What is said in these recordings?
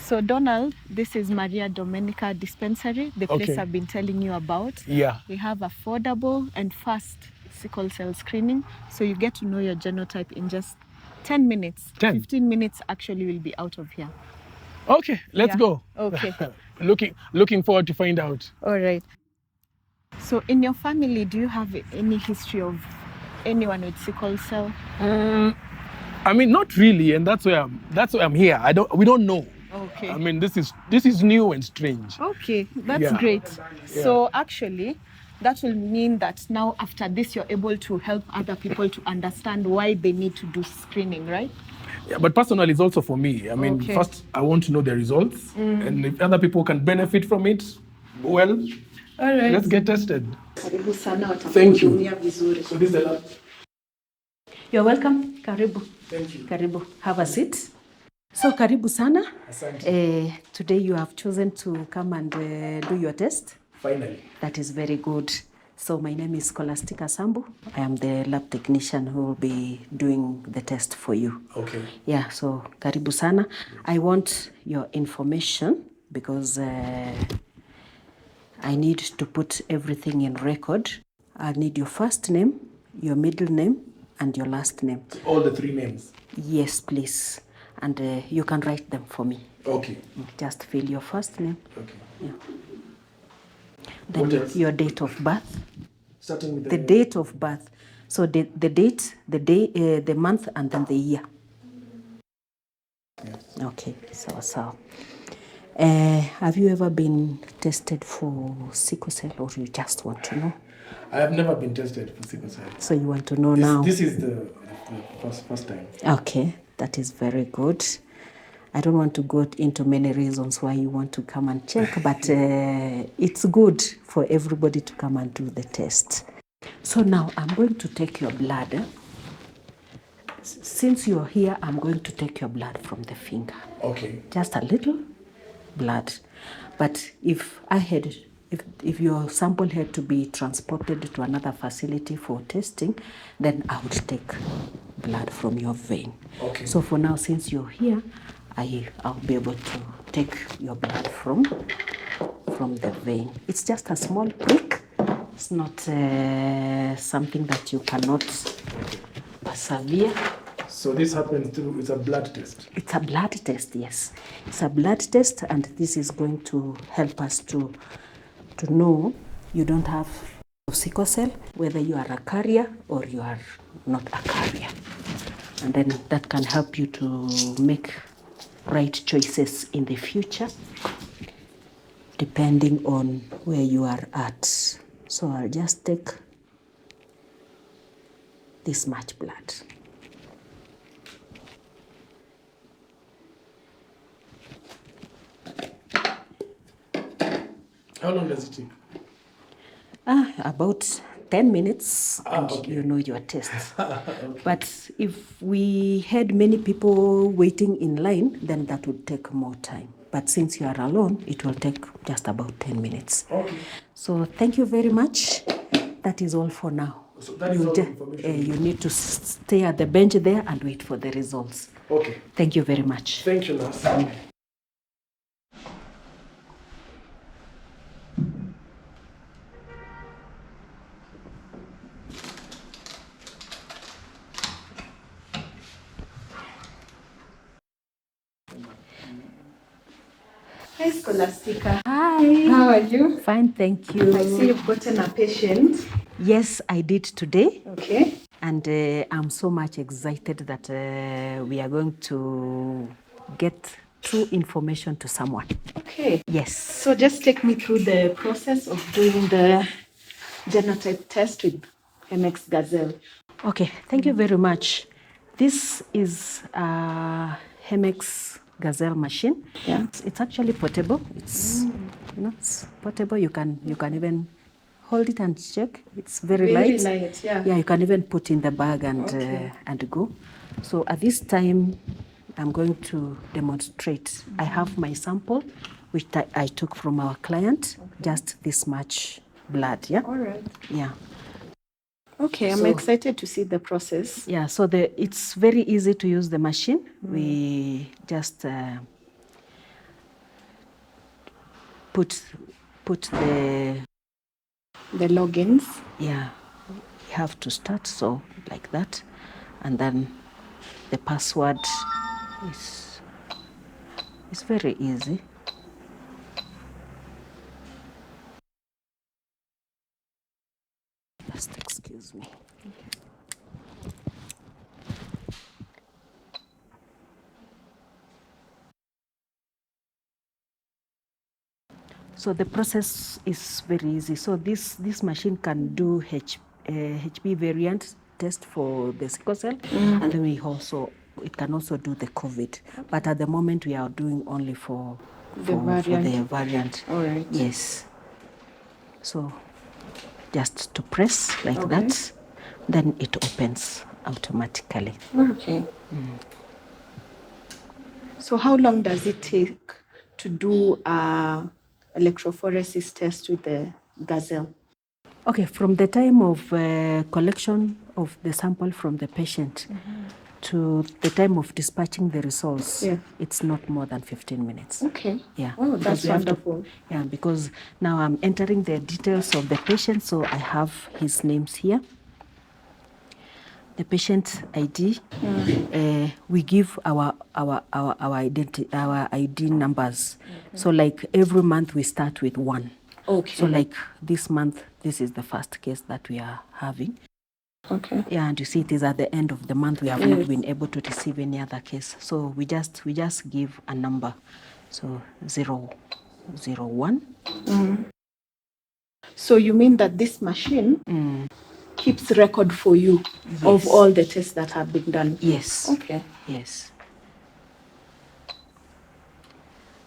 So Donald, this is Maria Domenica Dispensary, the place I've been telling you about. Yeah. We have affordable and fast sickle cell screening. So you get to know your genotype in just 10 minutes. 15 minutes actually will be out of here. Okay, let's go. Okay. Looking forward to find out. All right. So in your family, do you have any history of anyone with sickle cell? I mean, not really, and that's why I'm here. We don't know. Okay. I mean, this is new and strange. Okay, that's great. So actually, that will mean that now after this, you're able to help other people to understand why they need to do screening, right? Yeah, but personally, it's also for me. I mean, first, I want to know the results, and if other people can benefit from it, well, all right. Let's get tested. Thank you. So this is the lab. You're welcome. Karibu. Thank you. Karibu. Have a seat. So, karibu sana. Today you have chosen to come and do your test. Finally. That is very good. So, my name is Scholastica Sambu. I am the lab technician who will be doing the test for you. Okay. Yeah, so karibu sana. I want your information because I need to put everything in record. I need your first name, your middle name, and your last name. All the three names? Yes, please. And you can write them for me. Okay. Just fill your first name. Okay. Yeah. Then your date of birth. Starting with the date of birth. So the date, the day, the month, and then the year. Yes. Okay, so. Have you ever been tested for sickle cell, or you just want to know? I have never been tested for sickle cell. So you want to know now? This is the first time. Okay, that is very good. I don't want to go into many reasons why you want to come and check, but it's good for everybody to come and do the test. So now I'm going to take your blood. Since you're here, I'm going to take your blood from the finger. Okay. Just a little blood. But if your sample had to be transported to another facility for testing, then I would take blood from your vein. Okay. So for now, since you're here, I'll be able to take your blood from the vein. It's just a small prick. It's not something that you cannot persevere. So this happens through, it's a blood test? It's a blood test, yes. It's a blood test, and this is going to help us to know you don't have sickle cell, whether you are a carrier or you are not a carrier. And then that can help you to make right choices in the future, depending on where you are at. So I'll just take this much blood. How long does it take? About 10 minutes, and okay. You know your test. Okay. But if we had many people waiting in line, then that would take more time. But since you are alone, it will take just about 10 minutes. Okay. So thank you very much. That is all for now. So that is all the information. You need to stay at the bench there and wait for the results. Okay. Thank you very much. Thank you, nurse. Hi, Scholastica. Hi. How are you? Fine, thank you. I see you've gotten a patient. Yes, I did today. Okay. And I'm so much excited that we are going to get true information to someone. Okay. Yes. So just take me through the process of doing the genotype test with Hemex Gazelle. Okay, thank you very much. This is a Hemex Gazelle machine. Yeah. It's actually portable. It's it's portable. You can even hold it and check. It's very light. Very light, yeah. Yeah, you can even put in the bag and go. So at this time, I'm going to demonstrate. I have my sample, which I took from our client, just this much blood, yeah? All right. Yeah. Okay, I'm excited to see the process. Yeah, so it's very easy to use the machine. We just put the logins. Yeah, you have to start so like that, and then the password is very easy. Just excuse me. So the process is very easy. So this machine can do HB variant test for the sickle cell, and then it can also do the COVID. But at the moment we are doing only for the variant. All right. Yes. So just to press like that, then it opens automatically. Okay. So how long does it take to do a electrophoresis test with the Gazelle? Okay, from the time of collection of the sample from the patient to the time of dispatching the results, it's not more than 15 minutes. Okay. Yeah. Oh, that's wonderful. Because now I'm entering the details of the patient, so I have his names here. The patient ID, we give our ID numbers. So like every month we start with 1. Okay. So like this month, this is the first case that we are having. Okay. Yeah, and you see it is at the end of the month. We have not been able to receive any other case. So we just give a number. So 001. So you mean that this machine keeps record for you of all the tests that have been done? Yes. Okay. Yes.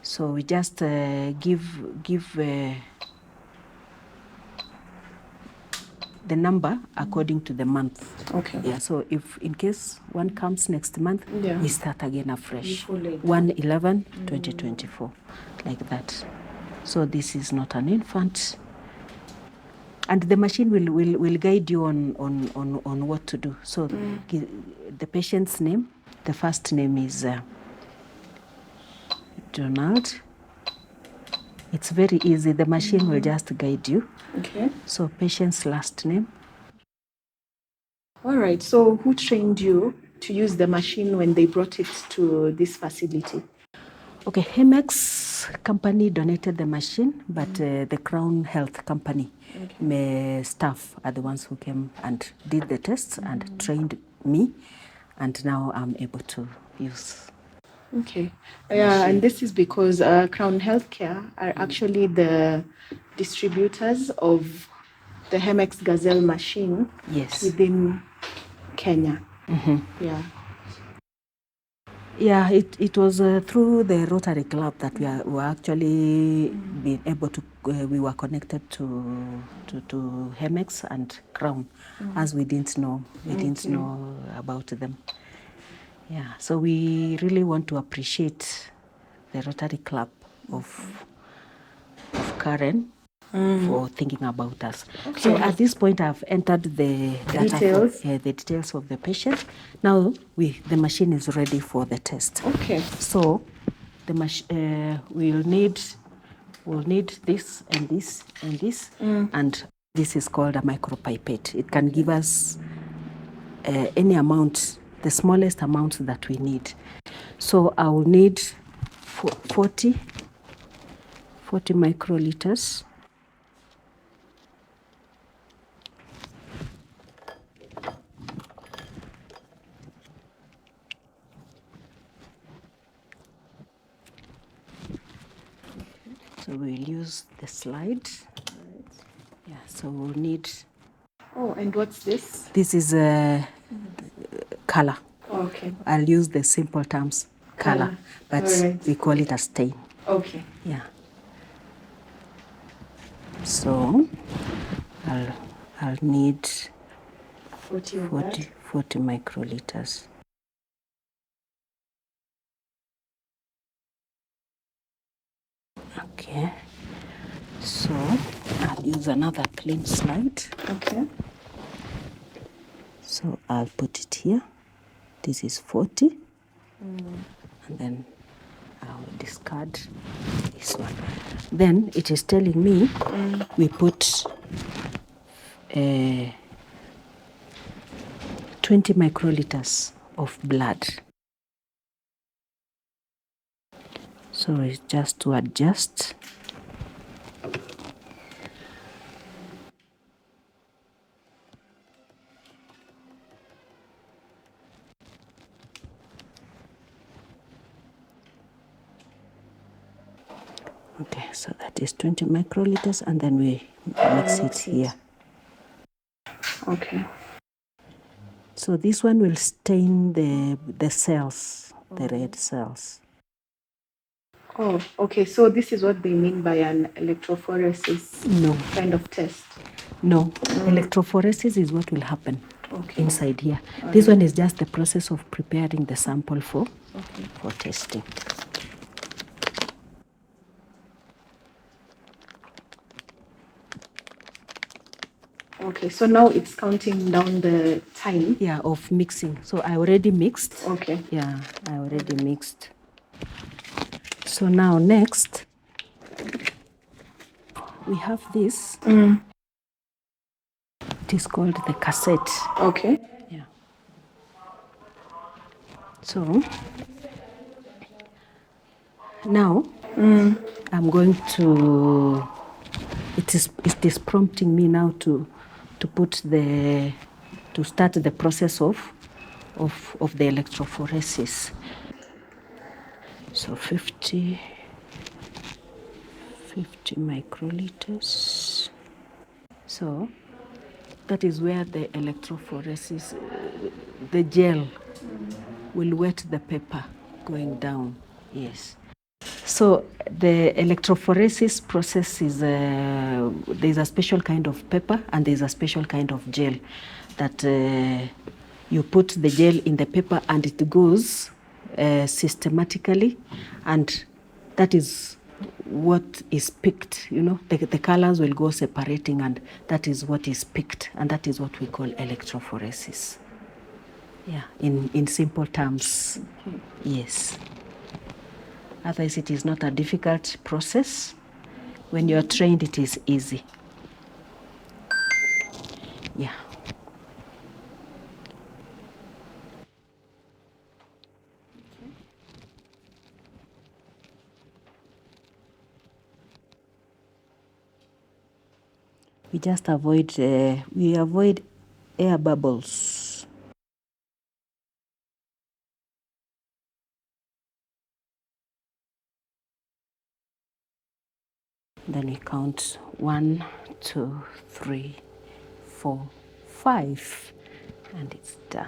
So we just give the number according to the month. Okay. Yeah. So if in case one comes next month, we start again afresh. 1/11/2024, like that. So this is not an infant. And the machine will guide you on what to do. So the patient's name, the first name is Donald. It's very easy. The machine will just guide you. Okay. So patient's last name. All right. So who trained you to use the machine when they brought it to this facility? Okay, Hemex company donated the machine, but the Crown Health company staff are the ones who came and did the tests and trained me, and now I'm able to use. Okay. Yeah, and this is because Crown Healthcare are actually the distributors of the Hemex Gazelle machine within Kenya. Yeah. Yeah, it was through the Rotary Club that we were actually being able to, we were connected to Hemex and Crown, as we didn't know about them. Yeah, so we really want to appreciate the Rotary Club of Karen for thinking about us. Okay. So at this point, I've entered the details of the patient. Now the machine is ready for the test. Okay. So the we'll need this and this and this, and this is called a micropipette. It can give us any amount, the smallest amount that we need. So I will need 40 microliters. So we'll use the slide. Yeah, so we'll need. Oh, and what's this? This is color. Oh, okay. I'll use the simple terms, color, but we call it a stain. Okay. Yeah. So I'll need 40 microliters. Okay. So I'll use another clean slide. Okay. So I'll put it here. This is 40. And then I'll discard this one. Then it is telling me we put 20 microliters of blood. So it's just to adjust. Okay, so that is 20 microliters, and then we mix it here. Okay. So this one will stain the cells, the red cells. Oh, okay. So this is what they mean by an electrophoresis kind of test? No, electrophoresis is what will happen inside here. This one is just the process of preparing the sample for testing. Okay, so now it's counting down the time. Yeah, of mixing. So I already mixed. Okay. Yeah, I already mixed. So now next, we have this. It is called the cassette. Okay. Yeah. So now I'm going to. It is prompting me now to start the process of the electrophoresis. So 50 microliters. So that is where the electrophoresis, the gel will wet the paper going down. Yes. So the electrophoresis process is, there's a special kind of paper and there's a special kind of gel that you put the gel in the paper and it goes systematically, and that is what is picked, the colors will go separating, and that is what is picked, and that is what we call electrophoresis. Yeah, in simple terms. Yes. Otherwise, it is not a difficult process. When you are trained, it is easy. Yeah. We just avoid air bubbles. Then we count 1, 2, 3, 4, 5, and it's done.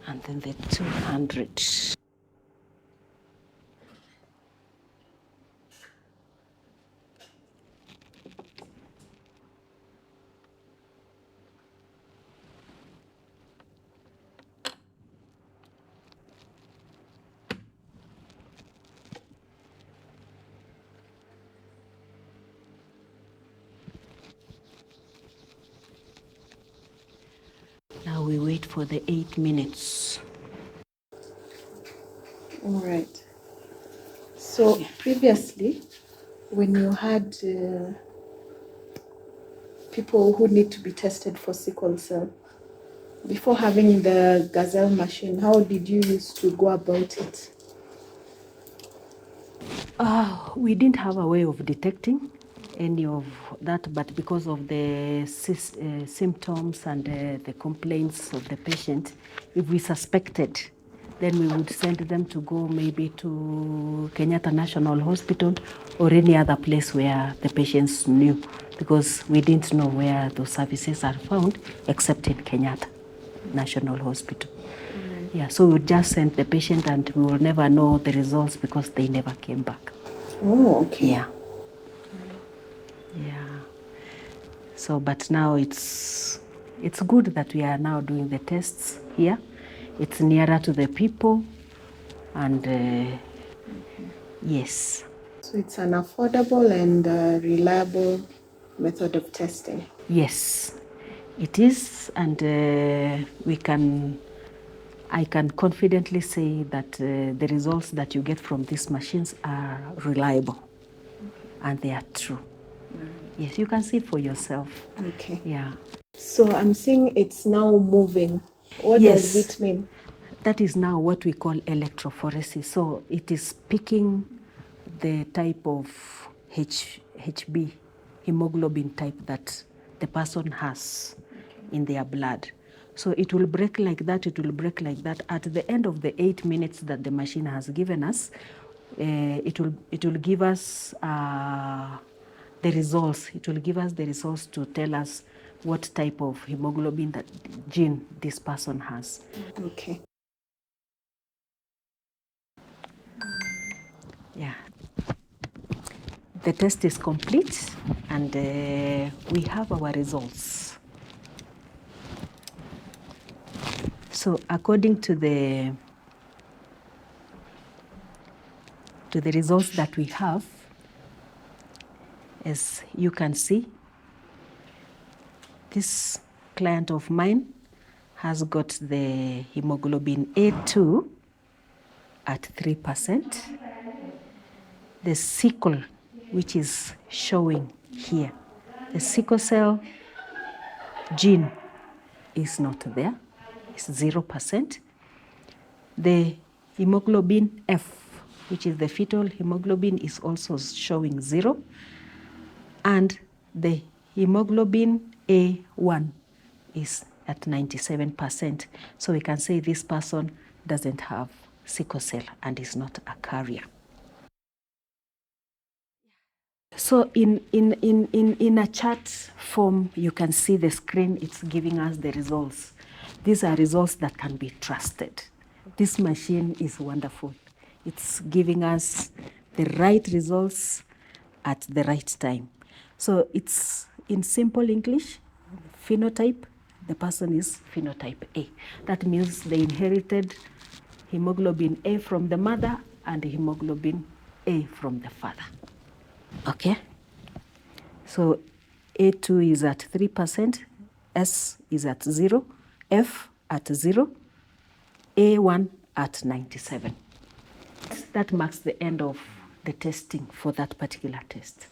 And then the 200. Now we wait for the 8 minutes. All right. So previously, when you had people who need to be tested for sickle cell, before having the Gazelle machine, how did you used to go about it? We didn't have a way of detecting any of that, but because of the symptoms and the complaints of the patient, if we suspected, then we would send them to go maybe to Kenyatta National Hospital or any other place where the patients knew, because we didn't know where those services are found except in Kenyatta National Hospital. Yeah, so we would just send the patient and we will never know the results because they never came back. Oh, okay. Yeah. Yeah. So, but now it's good that we are now doing the tests here. It's nearer to the people, and yes. So it's an affordable and reliable method of testing. Yes, it is, and we can I can confidently say that the results that you get from these machines are reliable and they are true. Yes, you can see it for yourself. Okay. Yeah. So I'm seeing it's now moving. What does it mean? That is now what we call electrophoresis. So it is picking the type of HB, hemoglobin type that the person has in their blood. So it will break like that, it will break like that. At the end of the 8 minutes that the machine has given us, it will give us the results. It will give us the results to tell us what type of hemoglobin that gene this person has. Okay. Yeah. The test is complete and we have our results. So according to the results that we have, as you can see, this client of mine has got the hemoglobin A2 at 3%. The sickle, which is showing here, the sickle cell gene is not there, it's 0%. The hemoglobin F, which is the fetal hemoglobin, is also showing 0. And the hemoglobin A1 is at 97%. So we can say this person doesn't have sickle cell and is not a carrier. So in a chart form, you can see the screen, it's giving us the results. These are results that can be trusted. This machine is wonderful. It's giving us the right results at the right time. So it's in simple English, phenotype, the person is phenotype A. That means they inherited hemoglobin A from the mother and hemoglobin A from the father. Okay, so A2 is at 3%, S is at 0, F at 0, A1 at 97. That marks the end of the testing for that particular test.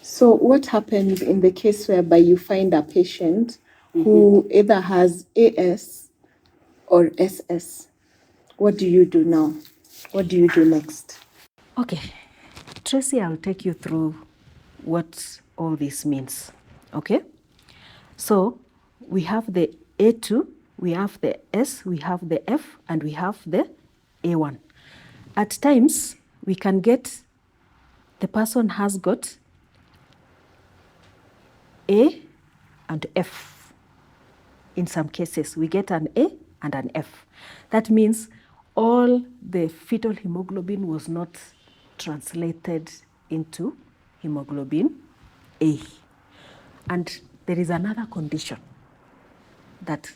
So what happens in the case whereby you find a patient who either has AS or SS? What do you do now? What do you do next? Okay, Tracy, I'll take you through what all this means. Okay, so we have the A2, we have the S, we have the F, and we have the A1. At times, we can get, the person has got A and F. In some cases, we get an A and an F. That means all the fetal hemoglobin was not translated into hemoglobin A. And there is another condition that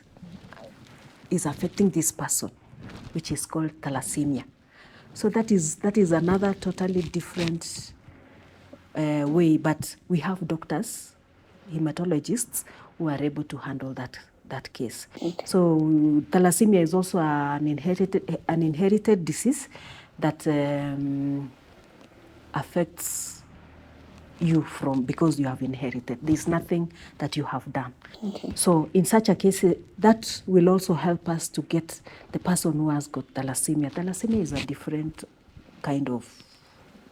is affecting this person, which is called thalassemia. So that is another totally different way, but we have doctors, hematologists, who are able to handle that case. Okay. So thalassemia is also an inherited disease that affects you because you have inherited. There's nothing that you have done. Okay. So in such a case, that will also help us to get the person who has got thalassemia. Thalassemia is a different kind of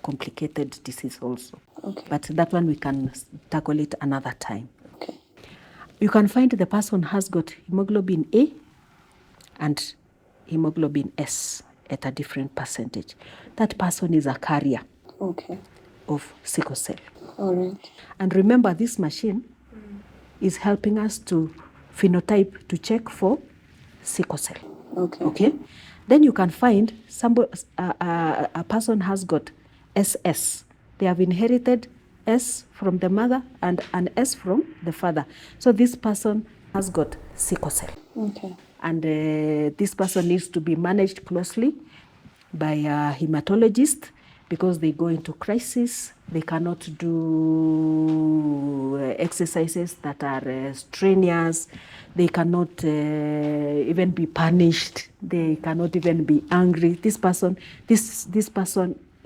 complicated disease also. Okay. But that one we can tackle it another time. Okay. You can find the person has got hemoglobin A and hemoglobin S at a different percentage. That person is a carrier. Okay. Of sickle cell. All right. And remember, this machine is helping us to phenotype to check for sickle cell. Okay. Okay. Then you can find a person has got SS. They have inherited S from the mother and an S from the father. So this person has got sickle cell. Okay. And this person needs to be managed closely by a hematologist, because they go into crisis. They cannot do exercises that are strenuous. They cannot even be punished. They cannot even be angry. This person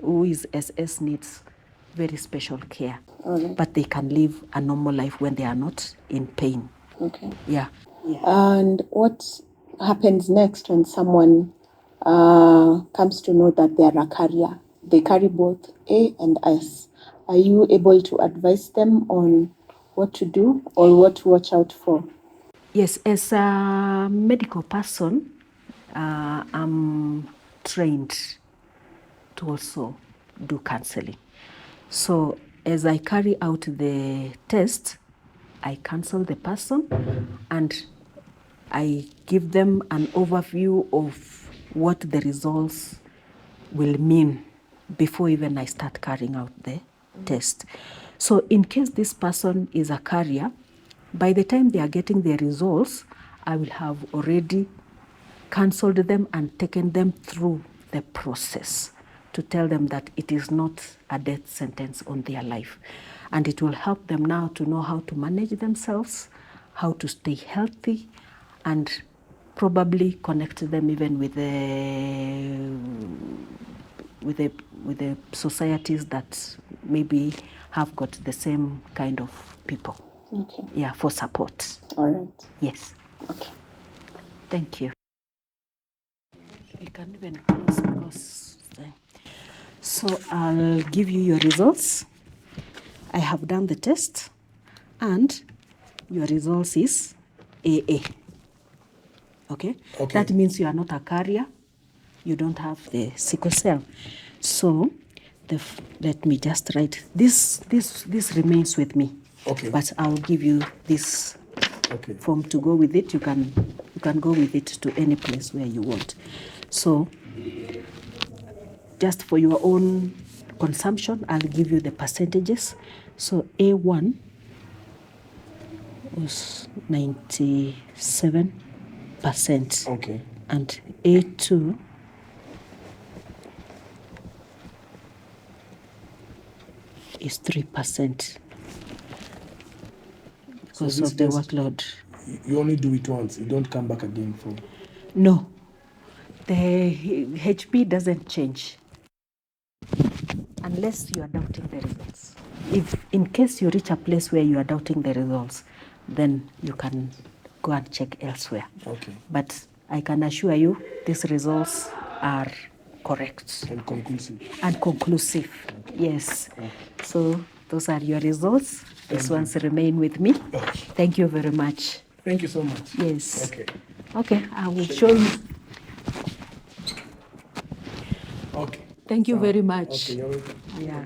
who is SS needs very special care. Right. But they can live a normal life when they are not in pain. Okay. Yeah. And what happens next when someone comes to know that they are a carrier? They carry both A and S. Are you able to advise them on what to do or what to watch out for? Yes, as a medical person, I'm trained to also do counseling. So as I carry out the test, I counsel the person and I give them an overview of what the results will mean before even I start carrying out the test. So in case this person is a carrier, by the time they are getting their results, I will have already counseled them and taken them through the process to tell them that it is not a death sentence on their life. And it will help them now to know how to manage themselves, how to stay healthy, and probably connect them even with the societies that maybe have got the same kind of people. Okay. Yeah, for support. All right. Yes. Okay. Thank you. We can even close because. So I'll give you your results. I have done the test, and your results is AA. Okay? That means you are not a carrier. You don't have the sickle cell. So let me just write this. This remains with me. Okay. But I'll give you this form to go with it. You can go with it to any place where you want. So just for your own consumption, I'll give you the percentages. So A1 was 97%. Okay. And A2 is 3% because So of the workload. You only do it once. You don't come back again for. No, the HP doesn't change unless you are doubting the results. If in case you reach a place where you are doubting the results, then you can go and check elsewhere. Okay. But I can assure you these results are correct. And conclusive. And conclusive, yes. Okay. So those are your results. These ones remain with me. Okay. Thank you very much. Thank you so much. Yes. Okay. Okay, I will show you. Okay. Thank you very much. Okay, you're welcome. Yeah.